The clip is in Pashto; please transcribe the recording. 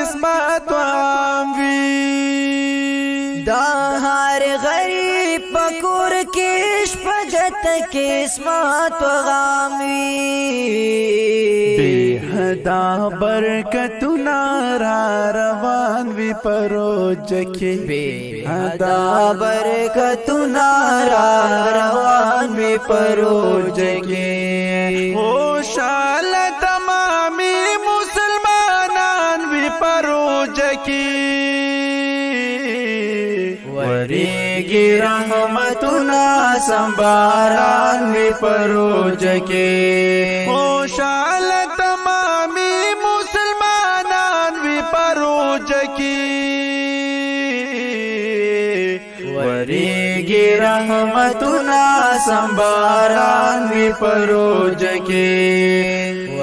قسمت واموی دا هر غریب پکور کش پجت قسمت وغاموی بے حدا برکتنا را روان وی پروج کے بے حدا برکتنا را روان وی پروج کے خوشحال تمامی مسلمانان وی پروج کی وریگی رحمتنا سنباران وی پروج کے خوشحال تمامی مسلمانان وی پروج کی وریگی رحمتنا سنباران وی پروج کے